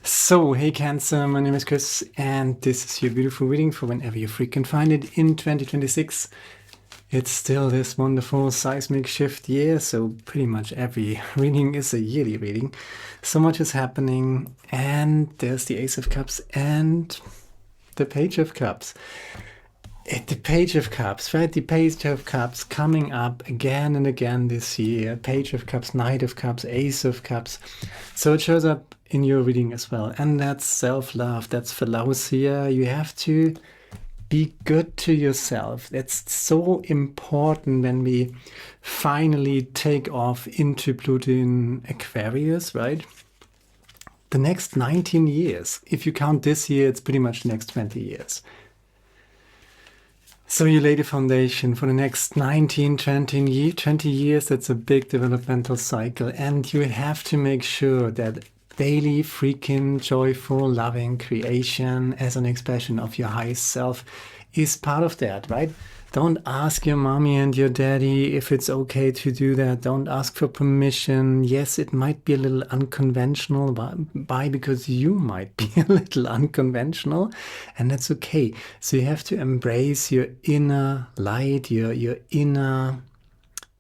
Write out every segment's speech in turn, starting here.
So, hey Cancer, my name is Chris, and this is your beautiful reading for whenever you freaking find it in 2026. It's still this wonderful seismic shift year, so pretty much every reading is a yearly reading. So much is happening, and there's the Ace of Cups and the Page of Cups. The Page of Cups, right? The Page of Cups coming up again and again this year. Page of Cups, Knight of Cups, Ace of Cups. So it shows up in your reading as well. And that's self-love. That's Philautia. You have to be good to yourself. That's so important when we finally take off into Pluto in Aquarius, right? The next 19 years. If you count this year, it's pretty much the next 20 years. So you lay the foundation for the next 19, 20 years. That's a big developmental cycle. And you have to make sure that daily, freaking, joyful, loving creation as an expression of your highest self is part of that, right? Don't ask your mommy and your daddy if it's okay to do that. Don't ask for permission. Yes, it might be a little unconventional. Why? Because you might be a little unconventional, and that's okay. So you have to embrace your inner light, your inner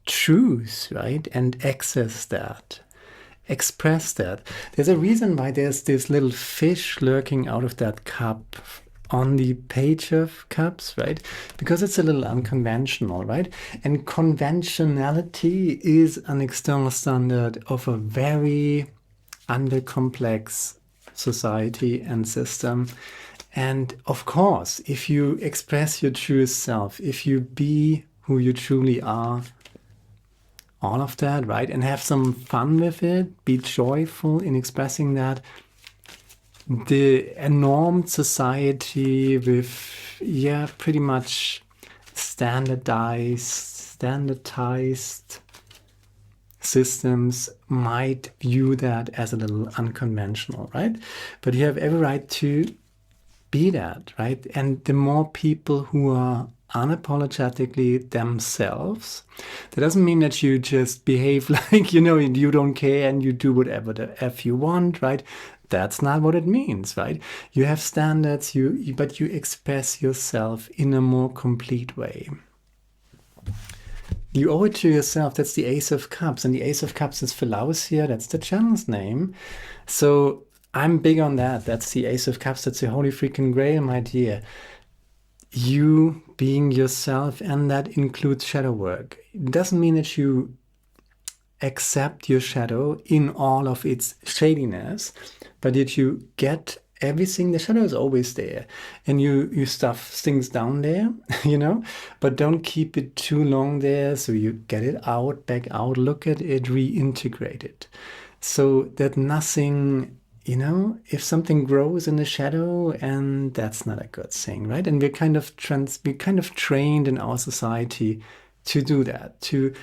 truth, right? And access that. Express that. There's a reason why there's this little fish lurking out of that cup on the Page of Cups, right? Because it's a little unconventional, right? And conventionality is an external standard of a very undercomplex society and system. And of course, if you express your true self, if you be who you truly are, all of that, right? And have some fun with it, be joyful in expressing that. The normed society with, pretty much standardized systems might view that as a little unconventional, right? But you have every right to be that, right? And the more people who are unapologetically themselves, that doesn't mean that you just behave like, you don't care and you do whatever the F you want, right? That's not what it means, right? You have standards, but you express yourself in a more complete way. You owe it to yourself. That's the Ace of Cups. And the Ace of Cups is Philautia. That's the channel's name. So I'm big on that. That's the Ace of Cups. That's the holy freaking grail, my dear. You being yourself, and that includes shadow work. It doesn't mean that you accept your shadow in all of its shadiness, but that you get everything. The shadow is always there, and you stuff things down there, but don't keep it too long there. So you get it out, back out, look at it, reintegrate it, so that nothing, if something grows in the shadow, and that's not a good thing, right? And we're kind of trained in our society to do that, to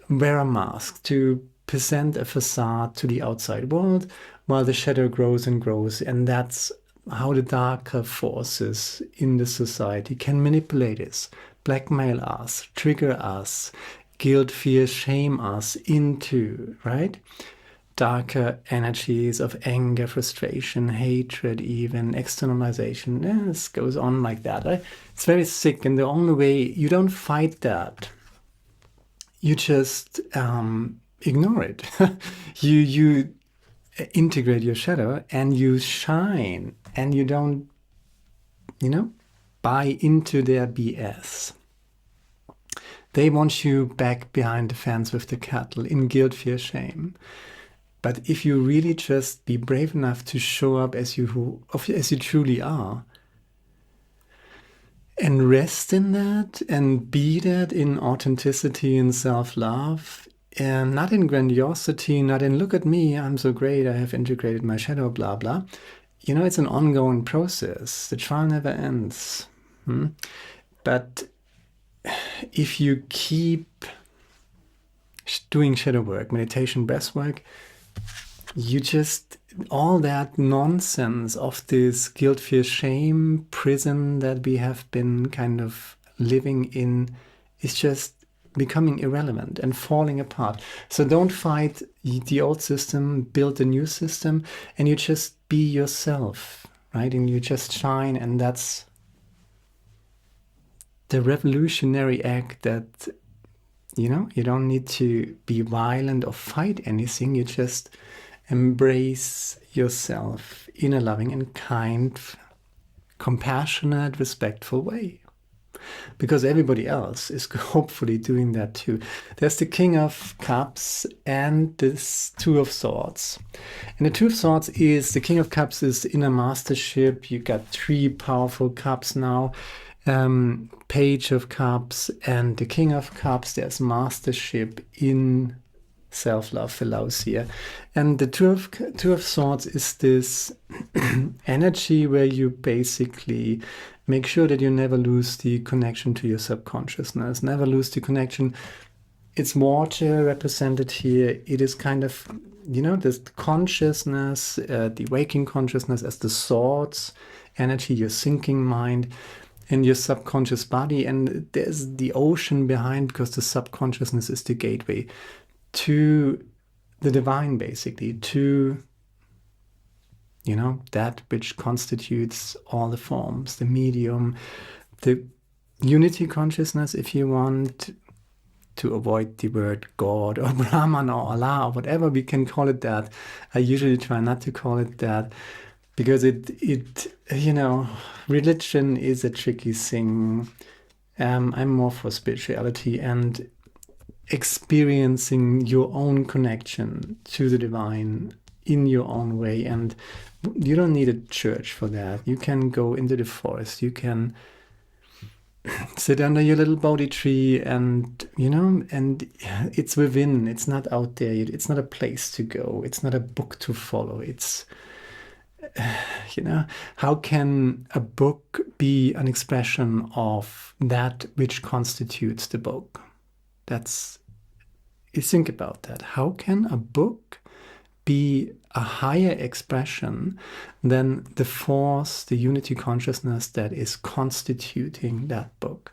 wear a mask, to present a facade to the outside world while the shadow grows and grows. And that's how the darker forces in the society can manipulate us, blackmail us, trigger us, guilt, fear, shame us into, right? Darker energies of anger, frustration, hatred, even externalization. This goes on like that, right? It's very sick. And the only way, you don't fight that. You just ignore it. you integrate your shadow and you shine, and you don't, buy into their BS. They want you back behind the fence with the cattle in guilt, fear, shame. But if you really just be brave enough to show up as you truly are, and rest in that, and be that in authenticity and self-love, and not in grandiosity, not in look at me, I'm so great, I have integrated my shadow, blah, blah. It's an ongoing process. The trial never ends. But if you keep doing shadow work, meditation, breath work, all that nonsense of this guilt, fear, shame prison that we have been kind of living in is just becoming irrelevant and falling apart. So don't fight the old system, build a new system, and you just be yourself, right? And you just shine, and that's the revolutionary act that, you don't need to be violent or fight anything. You just embrace yourself in a loving and kind, compassionate, respectful way. Because everybody else is hopefully doing that too. There's the King of Cups and this Two of Swords. And the Two of Swords is, the King of Cups is inner mastership. You got 3 powerful cups now. Page of Cups and the King of Cups. There's mastership in self-love, Philautia. And the Two of Swords is this energy where you basically make sure that you never lose the connection to your subconsciousness, never lose the connection. It's water represented here. It is kind of, this consciousness, the waking consciousness as the swords energy, your thinking mind, and your subconscious body. And there's the ocean behind, because the subconsciousness is the gateway to the divine, basically, to that which constitutes all the forms, the medium, the unity consciousness, if you want to avoid the word God or Brahman or Allah or whatever we can call it that. I usually try not to call it that, because it religion is a tricky thing. I'm more for spirituality and experiencing your own connection to the divine in your own way. And you don't need a church for that. You can go into the forest. You can sit under your little Bodhi tree, and and it's within. It's not out there. It's not a place to go. It's not a book to follow. It's how can a book be an expression of that which constitutes the book? You think about that. How can a book be a higher expression than the force, the unity consciousness that is constituting that book?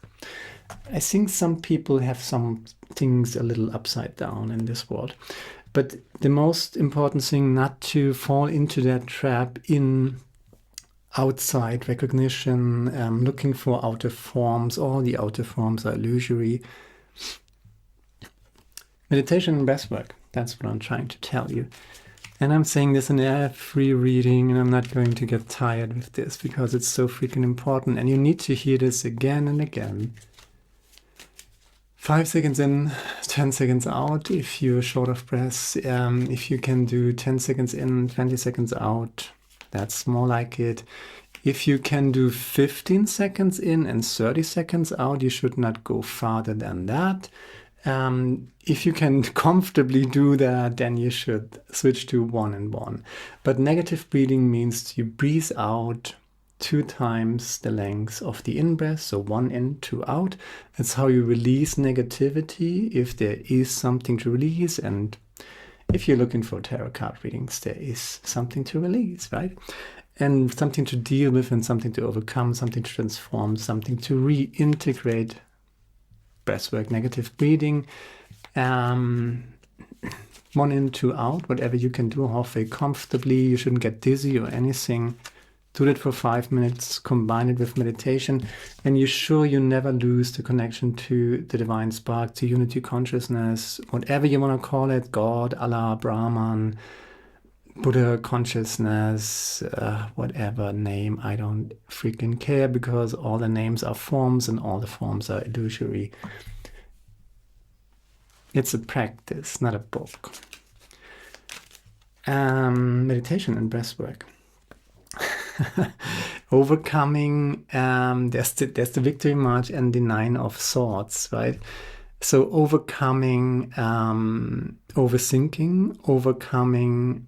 I think some people have some things a little upside down in this world. But the most important thing, not to fall into that trap in outside recognition, looking for outer forms. All the outer forms are illusory. Meditation and breathwork, that's what I'm trying to tell you. And I'm saying this in every reading, and I'm not going to get tired with this, because it's so freaking important. And you need to hear this again and again. 5 seconds in, 10 seconds out, if you're short of breath. If you can do 10 seconds in, 20 seconds out, that's more like it. If you can do 15 seconds in and 30 seconds out, you should not go farther than that. If you can comfortably do that, then you should switch to 1 and 1. But negative breathing means you breathe out 2 times the length of the in-breath, so 1 in, 2 out. That's how you release negativity, if there is something to release. And if you're looking for tarot card readings, there is something to release, right? And something to deal with, and something to overcome, something to transform, something to reintegrate. Breathwork, negative breathing, 1 in, 2 out, whatever you can do, halfway comfortably. You shouldn't get dizzy or anything. Do that for 5 minutes, combine it with meditation, and you're sure you never lose the connection to the divine spark, to unity consciousness, whatever you want to call it, God, Allah, Brahman, Buddha consciousness, whatever name, I don't freaking care, because all the names are forms and all the forms are illusory. It's a practice, not a book. Meditation and breathwork. Overcoming, there's the victory march and the 9 of swords, right? So overcoming overthinking, overcoming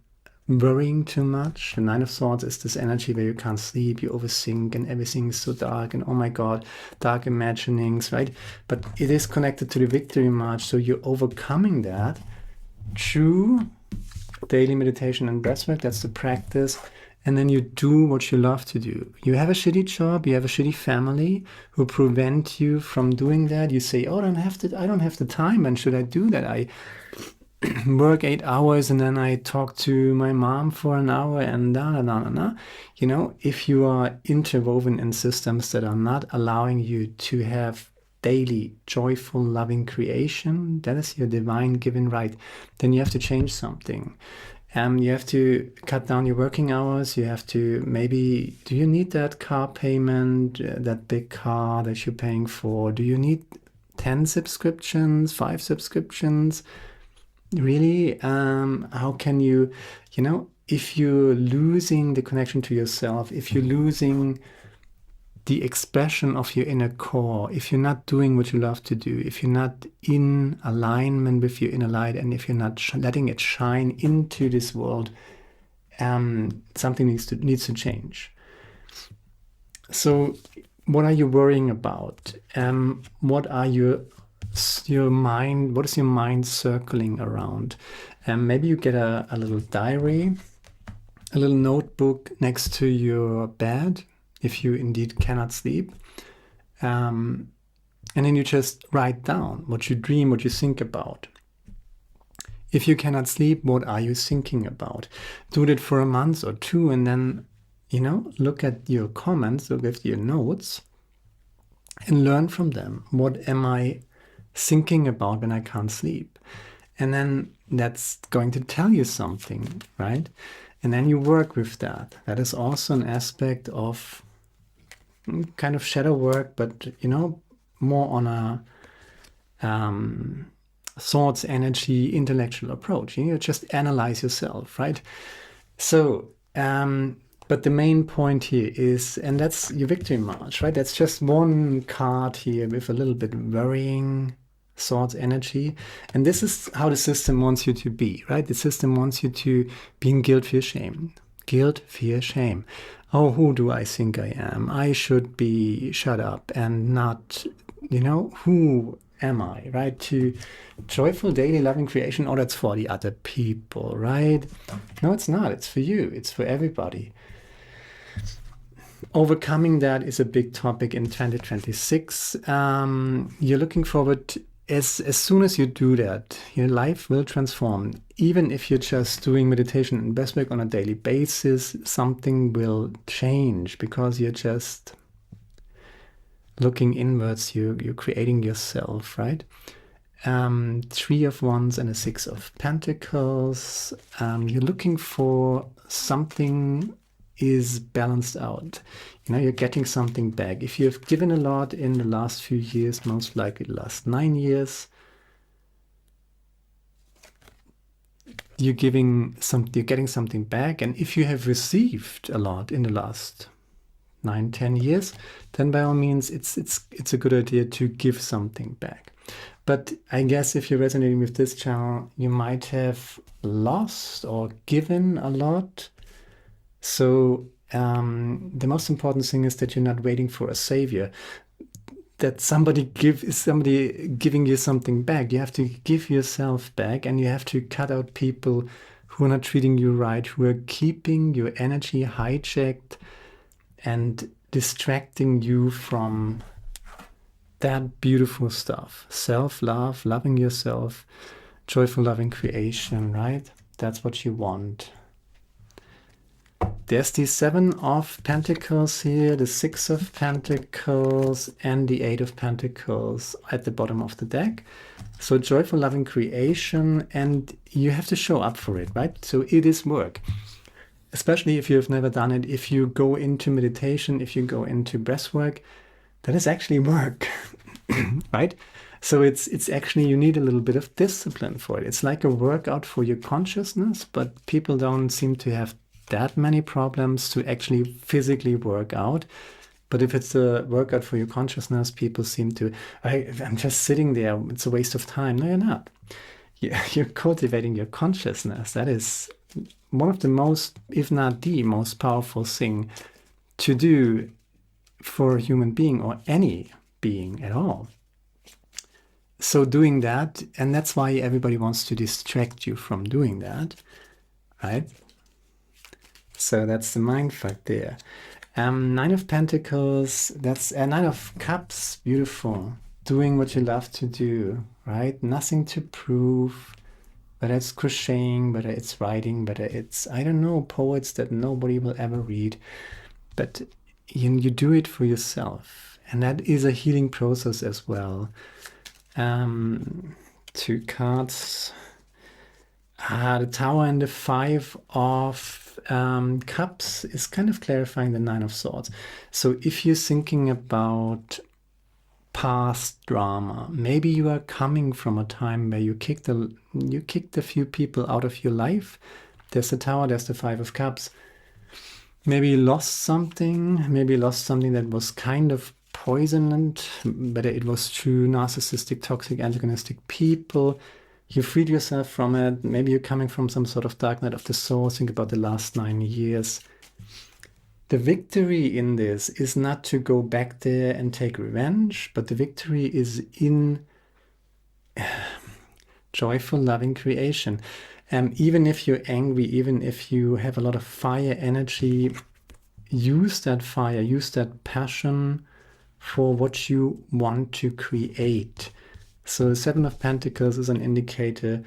worrying too much. The 9 of Swords is this energy where you can't sleep, you overthink, and everything is so dark, and oh my god, dark imaginings, right? But it is connected to the victory march, so you're overcoming that through daily meditation and breathwork. That's the practice. And then you do what you love to do. You have a shitty job, you have a shitty family who prevent you from doing that. You say, oh, I don't have the time, and should I do that? work 8 hours and then I talk to my mom for an hour and da da da da da. You know, if you are interwoven in systems that are not allowing you to have daily, joyful, loving creation, that is your divine given right, then you have to change something. You have to cut down your working hours. You have to maybe, do you need that car payment, that big car that you're paying for? Do you need 10 subscriptions, 5 subscriptions? Really? How can you, you know, if you're losing the connection to yourself, if you're losing the expression of your inner core, if you're not doing what you love to do, if you're not in alignment with your inner light, and if you're not letting it shine into this world, something needs to change. So, what are you worrying about? What are your mind? What is your mind circling around? Maybe you get a little diary, a little notebook next to your bed, if you indeed cannot sleep. And then you just write down what you dream, what you think about. If you cannot sleep, what are you thinking about? Do that for a month or two, and then, you know, look at your comments, look at your notes, and learn from them. What am I thinking about when I can't sleep? And then that's going to tell you something, right? And then you work with that. That is also an aspect of kind of shadow work, but, you know, more on a thoughts, energy, intellectual approach. You just analyze yourself, right? So, but the main point here is, and that's your victory march, right? That's just one card here with a little bit worrying thoughts, energy. And this is how the system wants you to be, right? The system wants you to be in guilt, fear, shame. Guilt, fear, shame. Oh, who do I think I am? I should be shut up and not, you know, who am I, right? To joyful daily loving creation, oh, that's for the other people, right? No, it's not. It's for you. It's for everybody. Overcoming that is a big topic in 2026. You're looking forward to, as soon as you do that, your life will transform. Even if you're just doing meditation and breathwork on a daily basis, something will change because you're just looking inwards. You're creating yourself, right? 3 of Wands and a 6 of Pentacles. You're looking for something is balanced out. You know, you're getting something back. If you have given a lot in the last few years, most likely the last 9 years, you're getting something back. And if you have received a lot in the last 9-10 years, then by all means, it's a good idea to give something back. But I guess if you're resonating with this channel, you might have lost or given a lot. So the most important thing is that you're not waiting for a savior, that somebody giving you something back. You have to give yourself back, and you have to cut out people who are not treating you right, who are keeping your energy hijacked and distracting you from that beautiful stuff. Self-love, loving yourself, joyful loving creation, right? That's what you want. There's the 7 of Pentacles here, the 6 of Pentacles, and the 8 of Pentacles at the bottom of the deck. So joyful loving creation, and you have to show up for it, right? So it is work. Especially if you've never done it, if you go into meditation, if you go into breathwork, that is actually work, right? So it's actually, you need a little bit of discipline for it. It's like a workout for your consciousness, but people don't seem to have that many problems to actually physically work out. But if it's a workout for your consciousness, people seem to, I'm just sitting there, it's a waste of time. No, you're not. You're cultivating your consciousness. That is one of the most, if not the most powerful thing to do for a human being or any being at all. So doing that, and that's why everybody wants to distract you from doing that, right? So that's the mindfuck there. 9 of Pentacles, that's 9 of Cups, beautiful. Doing what you love to do, right? Nothing to prove, whether it's crocheting, whether it's writing, whether it's, I don't know, poets that nobody will ever read. But you do it for yourself. And that is a healing process as well. 2 cards. The Tower and the 5 of Cups is kind of clarifying the 9 of Swords. So if you're thinking about past drama, maybe you are coming from a time where you kicked a few people out of your life. There's the Tower, there's the 5 of Cups. Maybe you lost something, that was kind of poisoned, whether it was through narcissistic, toxic, antagonistic people. You freed yourself from it. Maybe you're coming from some sort of dark night of the soul. Think about the last 9 years. The victory in this is not to go back there and take revenge, but the victory is in joyful, loving creation. Even if you're angry, even if you have a lot of fire energy, use that fire, use that passion for what you want to create. So the 7 of Pentacles is an indicator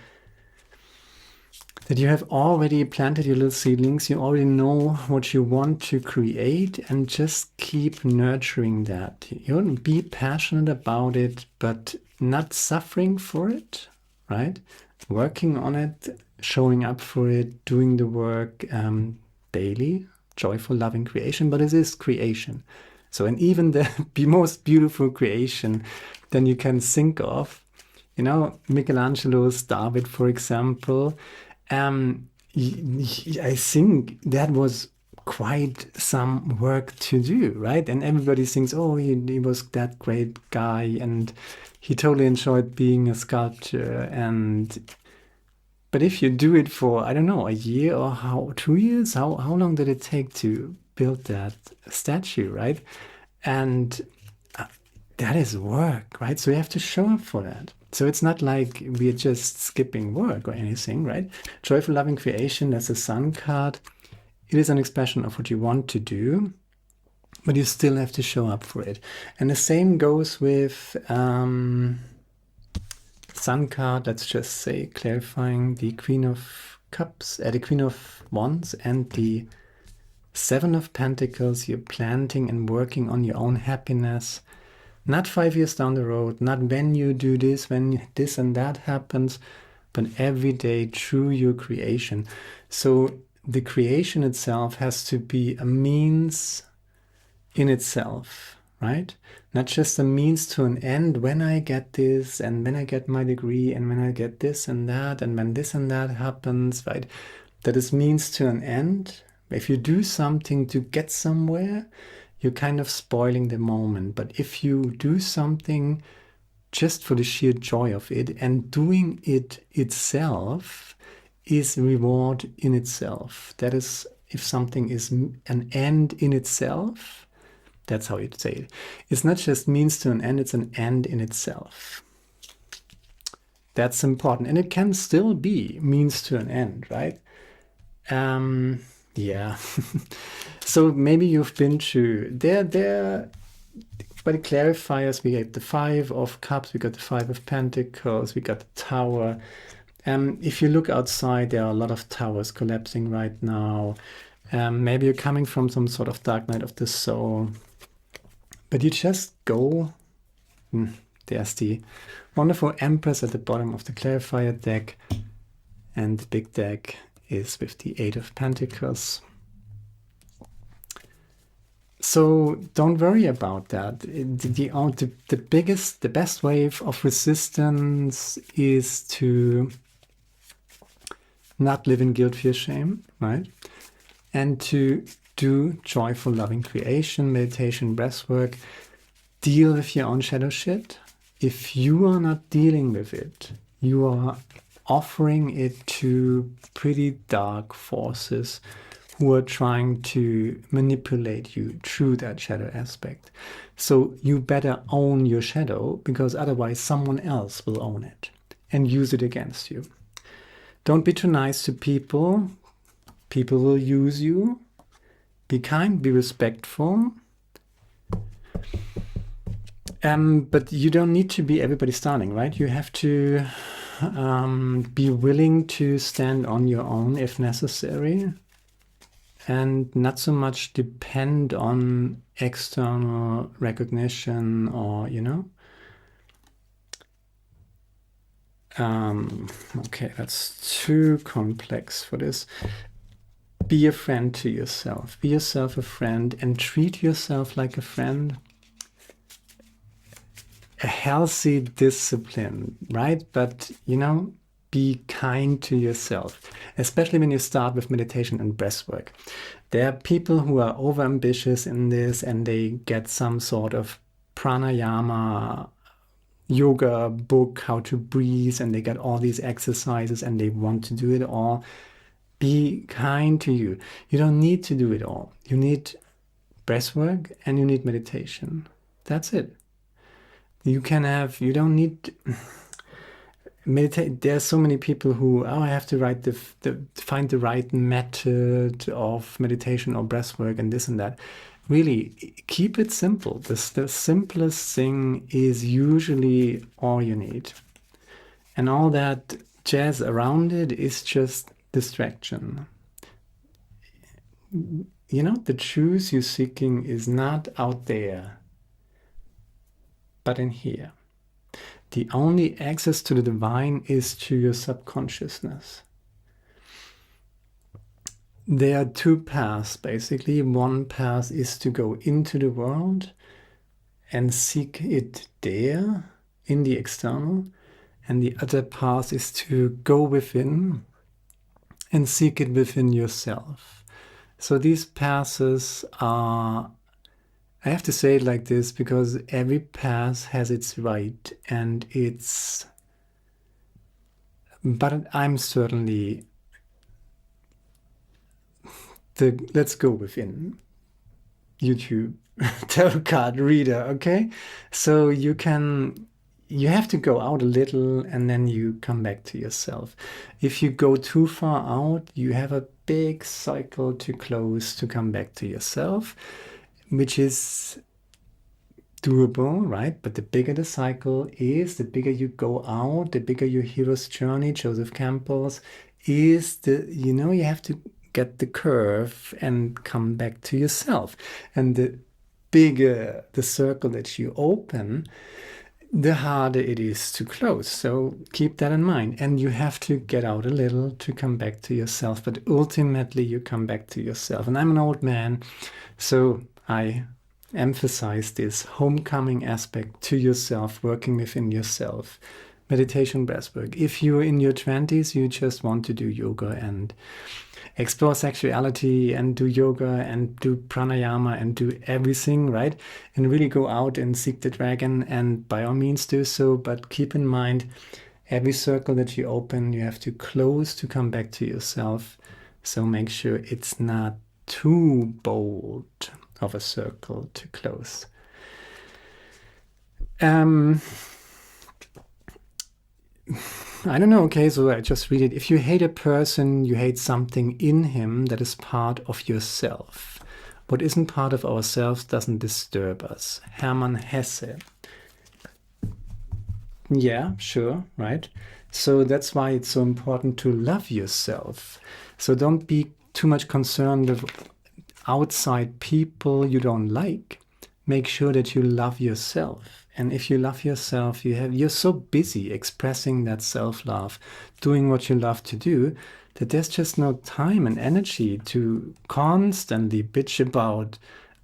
that you have already planted your little seedlings. You already know what you want to create, and just keep nurturing that. You be passionate about it, but not suffering for it, right? Working on it, showing up for it, doing the work daily, joyful, loving creation, but it is creation. So, and even the most beautiful creation then you can think of, Michelangelo's David, for example, I think that was quite some work to do, right? And everybody thinks, oh, he was that great guy and he totally enjoyed being a sculptor. But if you do it for, I don't know, a year or 2 years, how long did it take to build that statue, right? And that is work, right? So you have to show up for that. So it's not like we're just skipping work or anything, right? Joyful, loving creation, that's a Sun card. It is an expression of what you want to do, but you still have to show up for it. And the same goes with Sun card, let's just say, clarifying the Queen of Cups, the Queen of Wands, and the 7 of Pentacles. You're planting and working on your own happiness. Not 5 years down the road, not when you do this, when this and that happens, but every day through your creation. So the creation itself has to be a means in itself, right? Not just a means to an end. When I get this, and when I get my degree, and when I get this and that, and when this and that happens, right? That is means to an end. If you do something to get somewhere, you're kind of spoiling the moment. But if you do something just for the sheer joy of it, and doing it itself is reward in itself. That is, if something is an end in itself, that's how you'd say it. It's not just means to an end, it's an end in itself. That's important. And it can still be means to an end, right? Yeah. So maybe you've been through there. By the clarifiers, we have the 5 of Cups, we got the 5 of Pentacles, we got the Tower. If you look outside, there are a lot of towers collapsing right now. Maybe you're coming from some sort of dark night of the soul. But you just go. There's the wonderful Empress at the bottom of the clarifier deck. And the big deck is with the 8 of Pentacles. So don't worry about that. The best wave of resistance is to not live in guilt, fear, shame, right? And to do joyful, loving creation, meditation, breathwork. Deal with your own shadow shit. If you are not dealing with it, you are offering it to pretty dark forces who are trying to manipulate you through that shadow aspect. So you better own your shadow, because otherwise someone else will own it and use it against you. Don't be too nice to people. People will use you. Be kind, be respectful. But you don't need to be everybody's darling, right? You have to Be willing to stand on your own if necessary, and not so much depend on external recognition or, okay, that's too complex for this. Be a friend to yourself. Be yourself a friend and treat yourself like a friend. A healthy discipline, right? But, be kind to yourself, especially when you start with meditation and breath work. There are people who are overambitious in this and they get some sort of pranayama yoga book, how to breathe, and they get all these exercises and they want to do it all. Be kind to you. You don't need to do it all. You need breath work and you need meditation. That's it. You don't need meditate. There's so many people who, I have to find the right method of meditation or breath work and this and that. Really, keep it simple. The simplest thing is usually all you need. And all that jazz around it is just distraction. The truth you're seeking is not out there, but in here. The only access to the divine is to your subconsciousness. There are two paths, basically. One path is to go into the world and seek it there, in the external. And the other path is to go within and seek it within yourself. So these paths are, I have to say it like this because every path has its right and but I'm certainly let's go within YouTube tarot card reader, okay? So you have to go out a little and then you come back to yourself. If you go too far out, you have a big cycle to close to come back to yourself, which is doable, right? But the bigger the cycle is, the bigger you go out, the bigger your hero's journey, Joseph Campbell's, is you have to get the curve and come back to yourself. And the bigger the circle that you open, the harder it is to close. So keep that in mind. And you have to get out a little to come back to yourself. But ultimately, you come back to yourself. And I'm an old man, so I emphasize this homecoming aspect to yourself, working within yourself. Meditation, breathwork. If you're in your 20s, you just want to do yoga and explore sexuality and do yoga and do pranayama and do everything, right? And really go out and seek the dragon, and by all means do so. But keep in mind, every circle that you open, you have to close to come back to yourself. So make sure it's not too bold of a circle to close. I don't know, okay, so I just read it. If you hate a person, you hate something in him that is part of yourself. What isn't part of ourselves doesn't disturb us. Hermann Hesse. Yeah, sure, right? So that's why it's so important to love yourself. So don't be too much concerned with outside people you don't like. Make sure that you love yourself. And if you love yourself, you're so busy expressing that self-love, doing what you love to do, that there's just no time and energy to constantly bitch about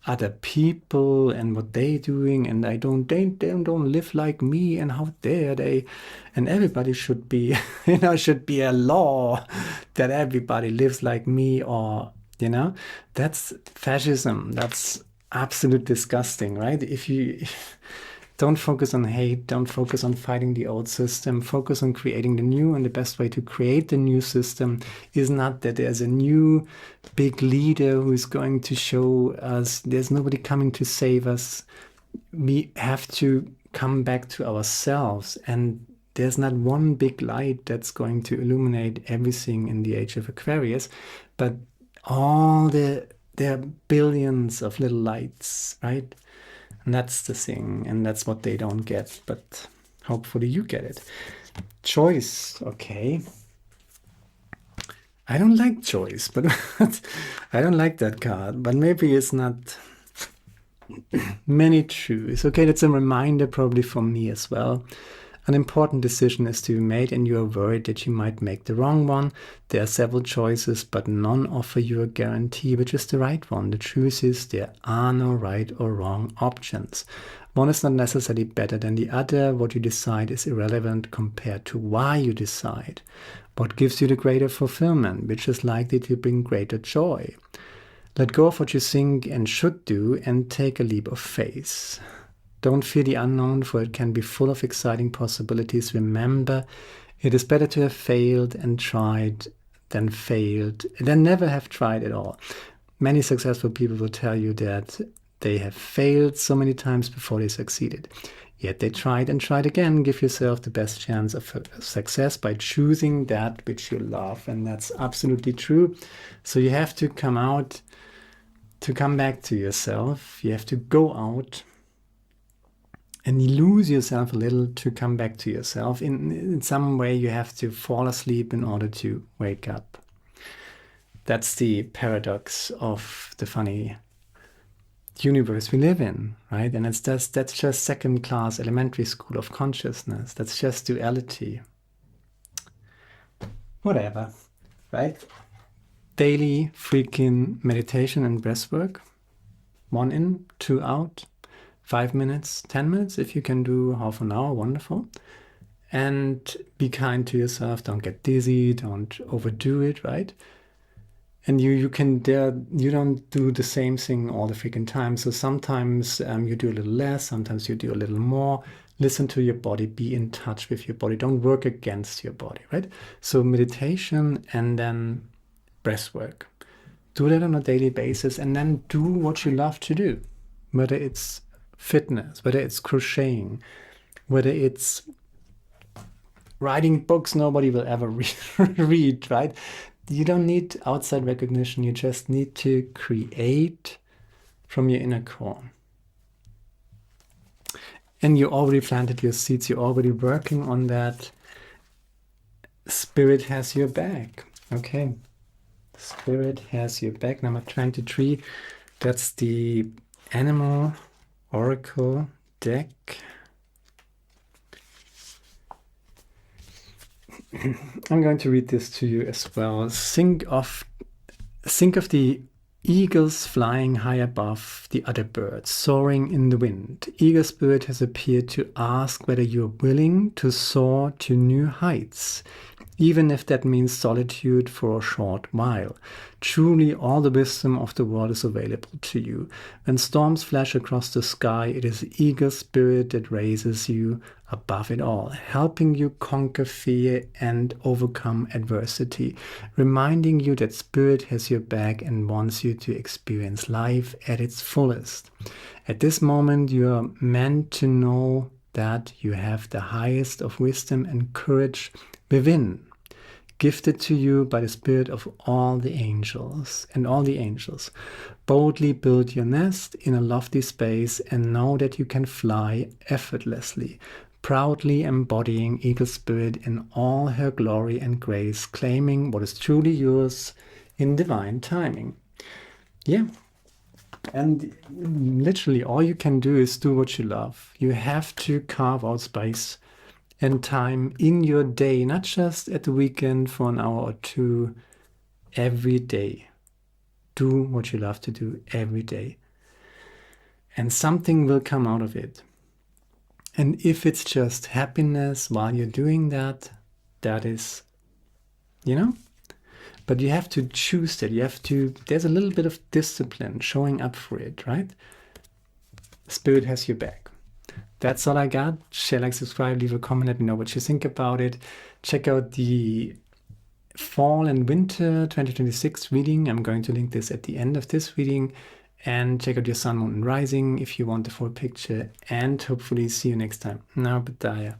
other people and what they're doing, and they don't live like me, and how dare they? And everybody should be, should be a law that everybody lives like me, or that's fascism. That's absolute disgusting, right? If you don't focus on hate, don't focus on fighting the old system, focus on creating the new. And the best way to create the new system is not that there's a new big leader who is going to show us. There's nobody coming to save us. We have to come back to ourselves, and there's not one big light that's going to illuminate everything in the age of Aquarius, but there are billions of little lights, right? And that's the thing, and that's what they don't get, but hopefully you get it. Choice, okay. I don't like choice, but I don't like that card, but maybe it's not many truths. Okay, that's a reminder probably for me as well. An important decision is to be made and you are worried that you might make the wrong one. There are several choices, but none offer you a guarantee which is the right one. The truth is there are no right or wrong options. One is not necessarily better than the other. What you decide is irrelevant compared to why you decide. What gives you the greater fulfillment, which is likely to bring greater joy. Let go of what you think and should do and take a leap of faith. Don't fear the unknown, for it can be full of exciting possibilities. Remember, it is better to have failed and tried than never have tried at all. Many successful people will tell you that they have failed so many times before they succeeded. Yet they tried and tried again. Give yourself the best chance of success by choosing that which you love. And that's absolutely true. So you have to come out, to come back to yourself. You have to go out and lose yourself a little to come back to yourself. In some way, you have to fall asleep in order to wake up. That's the paradox of the funny universe we live in, right? And that's just second-class elementary school of consciousness. That's just duality. Whatever, right? Daily freaking meditation and breath work. 1 in, 2 out. 5 minutes, 10 minutes. If you can do half an hour, wonderful. And be kind to yourself. Don't get dizzy. Don't overdo it, right? And you don't do the same thing all the freaking time. So sometimes you do a little less. Sometimes you do a little more. Listen to your body. Be in touch with your body. Don't work against your body, right? So meditation and then breath work. Do that on a daily basis and then do what you love to do. Whether it's fitness, whether it's crocheting, whether it's writing books nobody will ever read, right? You don't need outside recognition. You just need to create from your inner core. And you already planted your seeds. You're already working on that. Spirit has your back. Okay. Spirit has your back. Number 23. That's the Animal Oracle deck. I'm going to read this to you as well. Think of the eagles flying high above the other birds, soaring in the wind. Eagle spirit has appeared to ask whether you're willing to soar to new heights, even if that means solitude for a short while. Truly, all the wisdom of the world is available to you. When storms flash across the sky, it is the eagle spirit that raises you above it all, helping you conquer fear and overcome adversity, reminding you that spirit has your back and wants you to experience life at its fullest. At this moment, you are meant to know that you have the highest of wisdom and courage within, gifted to you by the spirit of all the angels. Boldly build your nest in a lofty space and know that you can fly effortlessly, proudly embodying eagle spirit in all her glory and grace, claiming what is truly yours in divine timing. Yeah. And literally all you can do is do what you love. You have to carve out space and time in your day, not just at the weekend for an hour or two, every day. Do what you love to do every day. And something will come out of it. And if it's just happiness while you're doing that, that is, but you have to choose that. There's a little bit of discipline showing up for it, right? Spirit has your back. That's all I got. Share, like, subscribe, leave a comment, let me know what you think about it. Check out the Fall and Winter 2026 reading. I'm going to link this at the end of this reading. And check out your Sun, Moon, and Rising if you want the full picture. And hopefully see you next time. Now, Badaya.